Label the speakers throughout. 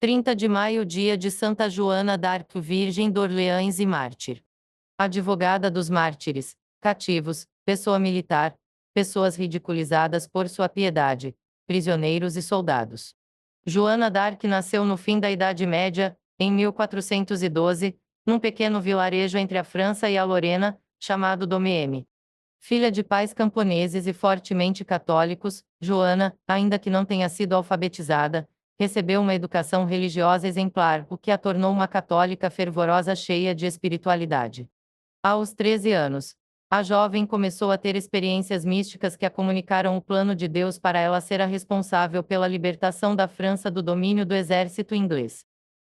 Speaker 1: 30 de maio, dia de Santa Joana d'Arc, Virgem d'Orleans e mártir. Advogada dos mártires, cativos, pessoa militar, pessoas ridiculizadas por sua piedade, prisioneiros e soldados. Joana d'Arc nasceu no fim da Idade Média, em 1412, num pequeno vilarejo entre a França e a Lorena, chamado Domiem. Filha de pais camponeses e fortemente católicos, Joana, ainda que não tenha sido alfabetizada, recebeu uma educação religiosa exemplar, o que a tornou uma católica fervorosa cheia de espiritualidade. Aos 13 anos, a jovem começou a ter experiências místicas que a comunicaram o plano de Deus para ela ser a responsável pela libertação da França do domínio do exército inglês.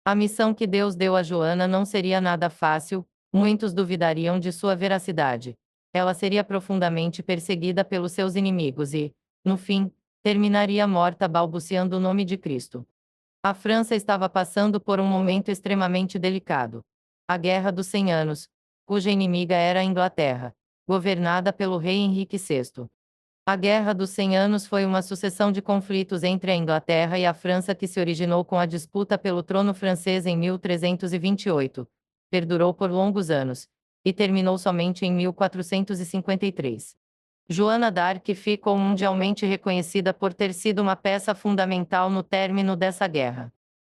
Speaker 1: A missão que Deus deu a Joana não seria nada fácil, muitos duvidariam de sua veracidade. Ela seria profundamente perseguida pelos seus inimigos e, no fim, terminaria morta balbuciando o nome de Cristo. A França estava passando por um momento extremamente delicado. A Guerra dos 100 Anos, cuja inimiga era a Inglaterra, governada pelo rei Henrique VI. A Guerra dos 100 Anos foi uma sucessão de conflitos entre a Inglaterra e a França que se originou com a disputa pelo trono francês em 1328, perdurou por longos anos, e terminou somente em 1453. Joana d'Arc ficou mundialmente reconhecida por ter sido uma peça fundamental no término dessa guerra.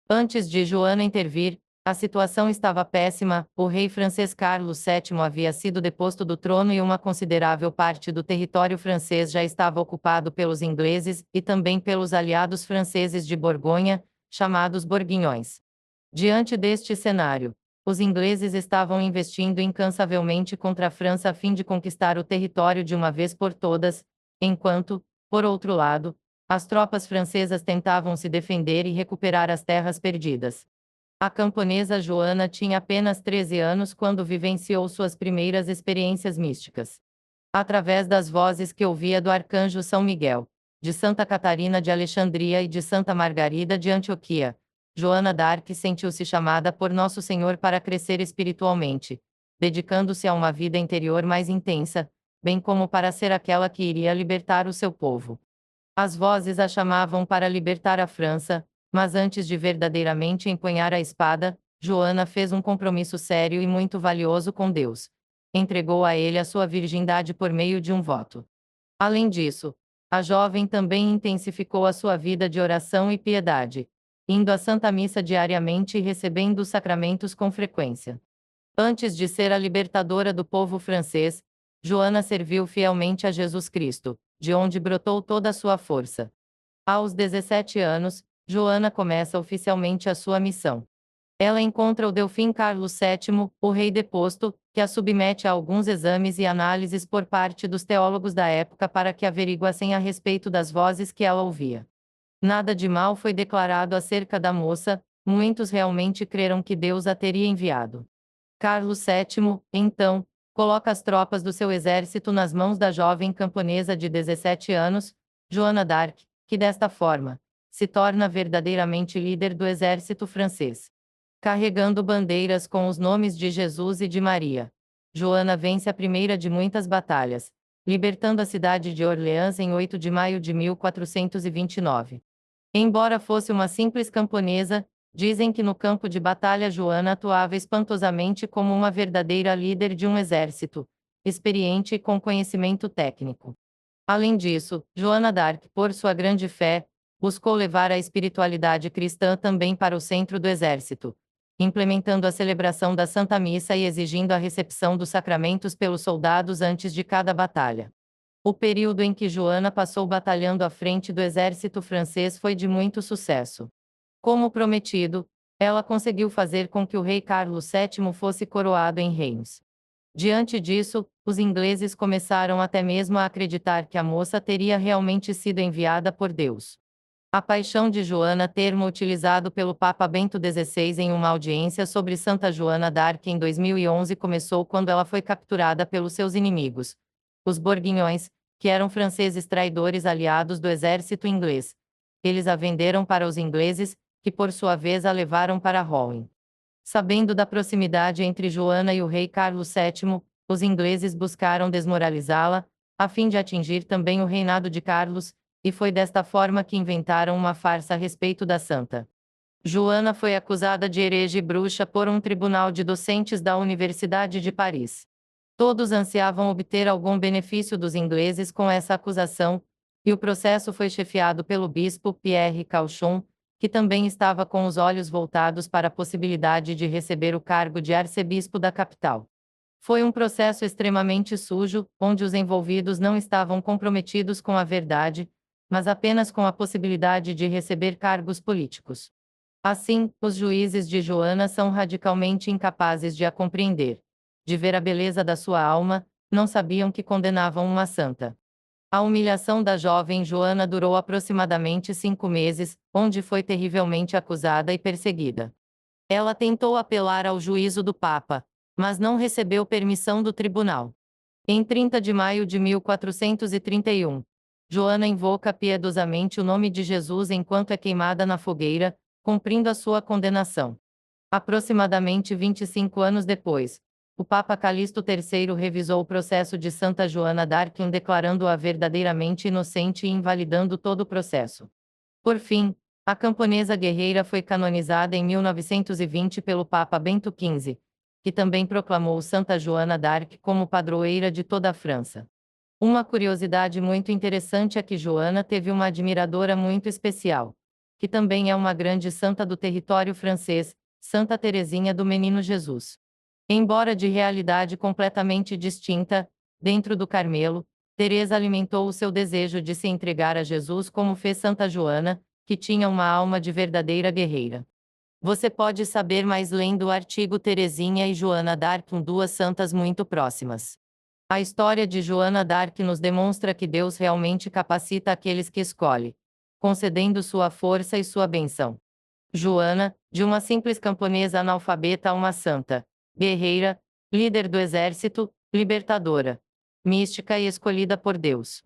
Speaker 1: Antes de Joana intervir, a situação estava péssima, o rei francês Carlos VII havia sido deposto do trono e uma considerável parte do território francês já estava ocupado pelos ingleses e também pelos aliados franceses de Borgonha, chamados Borguinhões. Diante deste cenário, os ingleses estavam investindo incansavelmente contra a França a fim de conquistar o território de uma vez por todas, enquanto, por outro lado, as tropas francesas tentavam se defender e recuperar as terras perdidas. A camponesa Joana tinha apenas 13 anos quando vivenciou suas primeiras experiências místicas. Através das vozes que ouvia do arcanjo São Miguel, de Santa Catarina de Alexandria e de Santa Margarida de Antioquia, Joana d'Arc sentiu-se chamada por Nosso Senhor para crescer espiritualmente, dedicando-se a uma vida interior mais intensa, bem como para ser aquela que iria libertar o seu povo. As vozes a chamavam para libertar a França, mas antes de verdadeiramente empunhar a espada, Joana fez um compromisso sério e muito valioso com Deus. Entregou a ele a sua virgindade por meio de um voto. Além disso, a jovem também intensificou a sua vida de oração e piedade, indo à Santa Missa diariamente e recebendo os sacramentos com frequência. Antes de ser a libertadora do povo francês, Joana serviu fielmente a Jesus Cristo, de onde brotou toda a sua força. Aos 17 anos, Joana começa oficialmente a sua missão. Ela encontra o Delfim Carlos VII, o rei deposto, que a submete a alguns exames e análises por parte dos teólogos da época para que averiguassem a respeito das vozes que ela ouvia. Nada de mal foi declarado acerca da moça, muitos realmente creram que Deus a teria enviado. Carlos VII, então, coloca as tropas do seu exército nas mãos da jovem camponesa de 17 anos, Joana d'Arc, que desta forma, se torna verdadeiramente líder do exército francês. Carregando bandeiras com os nomes de Jesus e de Maria, Joana vence a primeira de muitas batalhas, libertando a cidade de Orleans em 8 de maio de 1429. Embora fosse uma simples camponesa, dizem que no campo de batalha Joana atuava espantosamente como uma verdadeira líder de um exército, experiente e com conhecimento técnico. Além disso, Joana d'Arc, por sua grande fé, buscou levar a espiritualidade cristã também para o centro do exército, implementando a celebração da Santa Missa e exigindo a recepção dos sacramentos pelos soldados antes de cada batalha. O período em que Joana passou batalhando à frente do exército francês foi de muito sucesso. Como prometido, ela conseguiu fazer com que o rei Carlos VII fosse coroado em Reims. Diante disso, os ingleses começaram até mesmo a acreditar que a moça teria realmente sido enviada por Deus. A paixão de Joana, termo utilizado pelo Papa Bento XVI em uma audiência sobre Santa Joana d'Arc em 2011, começou quando ela foi capturada pelos seus inimigos, os Borguinhões, que eram franceses traidores aliados do exército inglês. Eles a venderam para os ingleses, que por sua vez a levaram para Rouen. Sabendo da proximidade entre Joana e o rei Carlos VII, os ingleses buscaram desmoralizá-la, a fim de atingir também o reinado de Carlos, e foi desta forma que inventaram uma farsa a respeito da santa. Joana foi acusada de herege e bruxa por um tribunal de docentes da Universidade de Paris. Todos ansiavam obter algum benefício dos ingleses com essa acusação, e o processo foi chefiado pelo bispo Pierre Cauchon, que também estava com os olhos voltados para a possibilidade de receber o cargo de arcebispo da capital. Foi um processo extremamente sujo, onde os envolvidos não estavam comprometidos com a verdade, mas apenas com a possibilidade de receber cargos políticos. Assim, os juízes de Joana são radicalmente incapazes de a compreender. De ver a beleza da sua alma, não sabiam que condenavam uma santa. A humilhação da jovem Joana durou aproximadamente 5 meses, onde foi terrivelmente acusada e perseguida. Ela tentou apelar ao juízo do Papa, mas não recebeu permissão do tribunal. Em 30 de maio de 1431, Joana invoca piedosamente o nome de Jesus enquanto é queimada na fogueira, cumprindo a sua condenação. Aproximadamente 25 anos depois, o Papa Calixto III revisou o processo de Santa Joana d'Arc, declarando-a verdadeiramente inocente e invalidando todo o processo. Por fim, a camponesa guerreira foi canonizada em 1920 pelo Papa Bento XV, que também proclamou Santa Joana d'Arc como padroeira de toda a França. Uma curiosidade muito interessante é que Joana teve uma admiradora muito especial, que também é uma grande santa do território francês, Santa Teresinha do Menino Jesus. Embora de realidade completamente distinta, dentro do Carmelo, Teresa alimentou o seu desejo de se entregar a Jesus como fez Santa Joana, que tinha uma alma de verdadeira guerreira. Você pode saber mais lendo o artigo Teresinha e Joana d'Arc, duas santas muito próximas. A história de Joana d'Arc nos demonstra que Deus realmente capacita aqueles que escolhe, concedendo sua força e sua bênção. Joana, de uma simples camponesa analfabeta a uma santa, guerreira, líder do exército, libertadora, mística e escolhida por Deus.